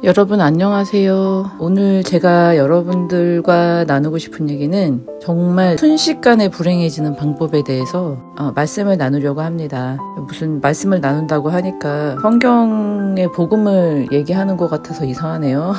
여러분 안녕하세요. 오늘 제가 여러분들과 나누고 싶은 얘기는 정말 순식간에 불행해지는 방법에 대해서 말씀을 나누려고 합니다. 무슨 말씀을 나눈다고 하니까 성경의 복음을 얘기하는 것 같아서 이상하네요.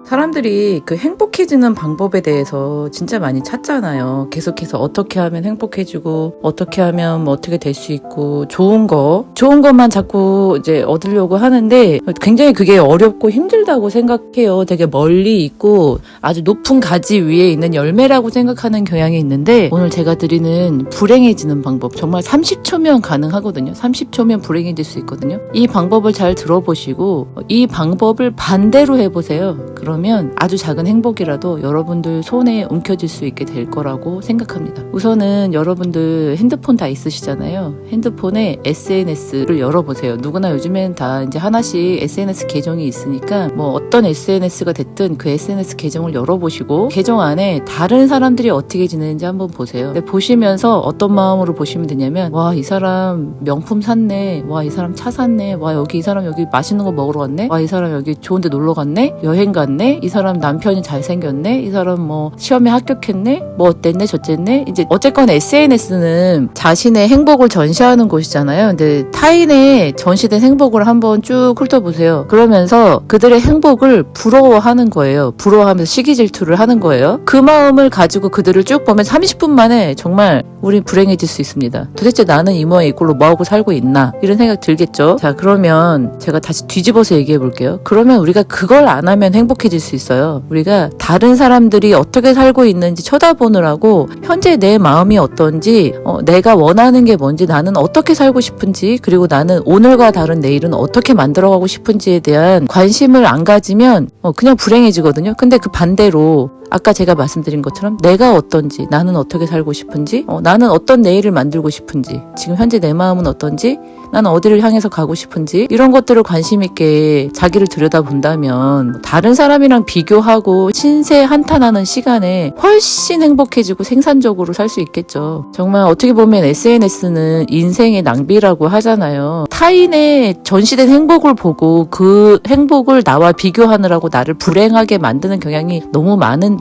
사람들이 그 행복해지는 방법에 대해서 진짜 많이 찾잖아요. 계속해서 어떻게 하면 행복해지고 어떻게 하면 뭐 어떻게 될 수 있고 좋은 것만 자꾸 이제 얻으려고 하는데 굉장히 그게 어렵고 힘들다고 생각해요. 되게 멀리 있고 아주 높은 가지 위에 있는 열매라고 생각하는 경향이 있는데, 오늘 제가 드리는 불행해지는 방법, 정말 30초면 가능하거든요. 30초면 불행해질 수 있거든요. 이 방법을 잘 들어보시고 이 방법을 반대로 해보세요. 그러면 아주 작은 행복이라도 여러분들 손에 움켜질 수 있게 될 거라고 생각합니다. 우선은 여러분들 핸드폰 다 있으시잖아요. 핸드폰에 SNS를 열어보세요. 누구나 요즘엔 다 이제 하나씩 SNS 계정이 있으니까 뭐 어떤 SNS가 됐든 그 SNS 계정을 열어보시고 계정 안에 다른 사람들이 어떻게 지내는지 한번 보세요. 근데 보시면서 어떤 마음으로 보시면 되냐면, 와, 이 사람 명품 샀네, 와, 이 사람 차 샀네, 와, 이 사람 여기 맛있는 거 먹으러 갔네, 와, 이 사람 여기 좋은 데 놀러 갔네, 여행 갔네, 이 사람 남편이 잘생겼네, 이 사람 뭐 시험에 합격했네, 뭐 어땠네 저쨌네. 이제 어쨌건 SNS는 자신의 행복을 전시하는 곳이잖아요. 근데 타인의 전시된 행복을 한번 쭉 훑어보세요. 그러면서 그들의 행복을 부러워하는 거예요. 부러워하면서 시기 질투를 하는 거예요. 그 마음을 가지고 그들을 쭉 보면 30분 만에 정말 우린 불행해질 수 있습니다. 도대체 나는 이 모양 이 꼴로 뭐하고 살고 있나, 이런 생각 들겠죠. 자, 그러면 제가 다시 뒤집어서 얘기해 볼게요. 그러면 우리가 그걸 안 하면 행복해질 수 있어요. 우리가 다른 사람들이 어떻게 살고 있는지 쳐다보느라고 현재 내 마음이 어떤지, 내가 원하는 게 뭔지, 나는 어떻게 살고 싶은지, 그리고 나는 오늘과 다른 내일은 어떻게 만들어가고 싶은지에 대한 관심을 안 가지면 그냥 불행해지거든요. 근데 그 반대로 아까 제가 말씀드린 것처럼 내가 어떤지, 나는 어떻게 살고 싶은지, 나는 어떤 내일을 만들고 싶은지, 지금 현재 내 마음은 어떤지, 나는 어디를 향해서 가고 싶은지, 이런 것들을 관심 있게 자기를 들여다본다면 다른 사람이랑 비교하고 신세 한탄하는 시간에 훨씬 행복해지고 생산적으로 살 수 있겠죠. 정말 어떻게 보면 SNS는 인생의 낭비라고 하잖아요. 타인의 전시된 행복을 보고 그 행복을 나와 비교하느라고 나를 불행하게 만드는 경향이 너무 많은데,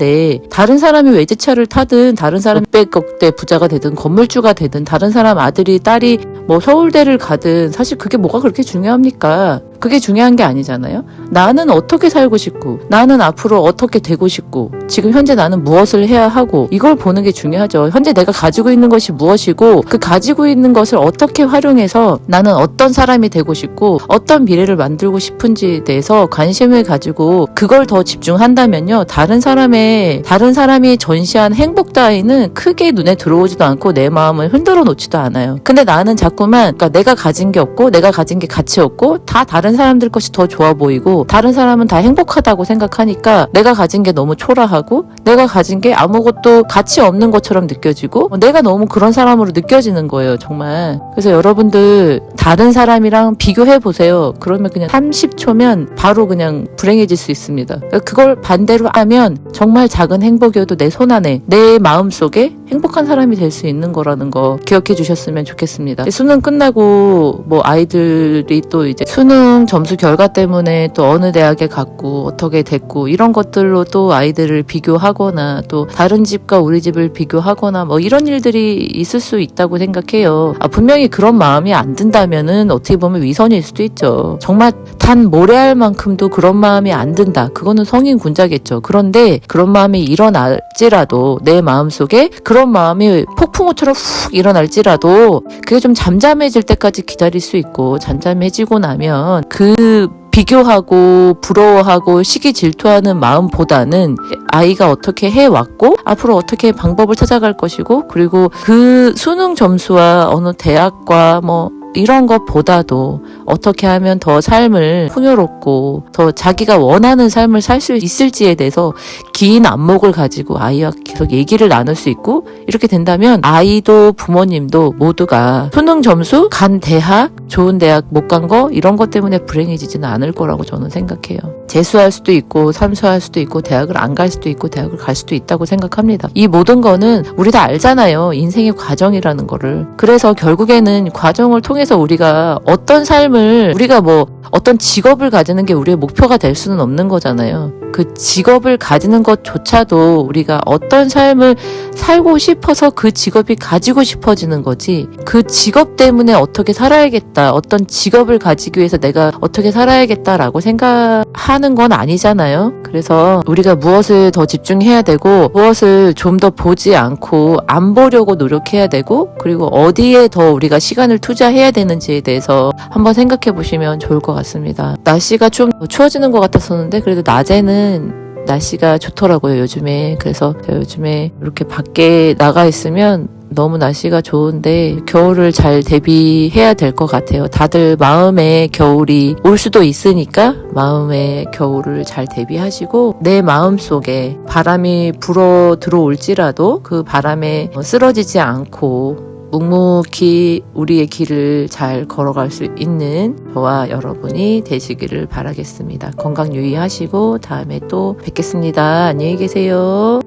다른 사람이 외제차를 타든, 다른 사람 몇백억대 부자가 되든, 건물주가 되든, 다른 사람 아들이 딸이 뭐 서울대를 가든, 사실 그게 뭐가 그렇게 중요합니까? 그게 중요한 게 아니잖아요. 나는 어떻게 살고 싶고, 나는 앞으로 어떻게 되고 싶고, 지금 현재 나는 무엇을 해야 하고, 이걸 보는 게 중요하죠. 현재 내가 가지고 있는 것이 무엇이고, 그 가지고 있는 것을 어떻게 활용해서 나는 어떤 사람이 되고 싶고 어떤 미래를 만들고 싶은지에 대해서 관심을 가지고 그걸 더 집중한다면요, 다른 사람이 전시한 행복 따위는 크게 눈에 들어오지도 않고 내 마음을 흔들어 놓지도 않아요. 근데 나는 자꾸만, 그러니까 내가 가진 게 없고 내가 가진 게 가치 없고 다 다른 사람들 것이 더 좋아 보이고 다른 사람은 다 행복하다고 생각하니까 내가 가진 게 너무 초라하고 내가 가진 게 아무것도 가치 없는 것처럼 느껴지고 내가 너무 그런 사람으로 느껴지는 거예요, 정말. 그래서 여러분들 다른 사람이랑 비교해 보세요. 그러면 그냥 30초면 바로 그냥 불행해질 수 있습니다. 그걸 반대로 하면 정말 작은 행복이어도 내 손 안에, 내 마음속에 행복한 사람이 될 수 있는 거라는 거 기억해 주셨으면 좋겠습니다. 수능 끝나고 뭐 아이들이 또 이제 수능 점수 결과 때문에 또 어느 대학에 갔고 어떻게 됐고 이런 것들로 또 아이들을 비교하거나 또 다른 집과 우리 집을 비교하거나 뭐 이런 일들이 있을 수 있다고 생각해요. 분명히 그런 마음이 안 든다면은 어떻게 보면 위선일 수도 있죠. 정말 단 모래알 만큼도 그런 마음이 안 든다, 그거는 성인 군자겠죠. 그런데 그런 마음이 일어날지라도, 내 마음속에 그런 마음이 폭풍우처럼 훅 일어날지라도 그게 좀 잠잠해질 때까지 기다릴 수 있고, 잠잠해지고 나면 그 비교하고 부러워하고 시기 질투하는 마음보다는 아이가 어떻게 해왔고 앞으로 어떻게 방법을 찾아갈 것이고, 그리고 그 수능 점수와 어느 대학과 뭐 이런 것보다도 어떻게 하면 더 삶을 풍요롭고 더 자기가 원하는 삶을 살 수 있을지에 대해서 긴 안목을 가지고 아이와 계속 얘기를 나눌 수 있고, 이렇게 된다면 아이도 부모님도 모두가 수능 점수, 간 대학, 좋은 대학 못 간 거 이런 것 때문에 불행해지지는 않을 거라고 저는 생각해요. 재수할 수도 있고 삼수할 수도 있고 대학을 안 갈 수도 있고 대학을 갈 수도 있다고 생각합니다. 이 모든 거는 우리 다 알잖아요. 인생의 과정이라는 거를. 그래서 결국에는 과정을 통해 통해서 우리가 어떤 삶을, 우리가 뭐 어떤 직업을 가지는 게 우리의 목표가 될 수는 없는 거잖아요. 그 직업을 가지는 것조차도 우리가 어떤 삶을 살고 싶어서 그 직업이 가지고 싶어지는 거지, 그 직업 때문에 어떻게 살아야겠다, 어떤 직업을 가지기 위해서 내가 어떻게 살아야겠다라고 생각하는 건 아니잖아요. 그래서 우리가 무엇을 더 집중해야 되고 무엇을 좀 더 보지 않고 안 보려고 노력해야 되고, 그리고 어디에 더 우리가 시간을 투자해야 되는지에 대해서 한번 생각해 보시면 좋을 것 같습니다. 날씨가 좀 추워지는 것 같았었는데 그래도 낮에는 날씨가 좋더라고요, 요즘에. 그래서 제가 요즘에 이렇게 밖에 나가 있으면 너무 날씨가 좋은데 겨울을 잘 대비해야 될 것 같아요. 다들 마음에 겨울이 올 수도 있으니까 마음에 겨울을 잘 대비하시고, 내 마음속에 바람이 불어 들어올지라도 그 바람에 쓰러지지 않고 묵묵히 우리의 길을 잘 걸어갈 수 있는 저와 여러분이 되시기를 바라겠습니다. 건강 유의하시고 다음에 또 뵙겠습니다. 안녕히 계세요.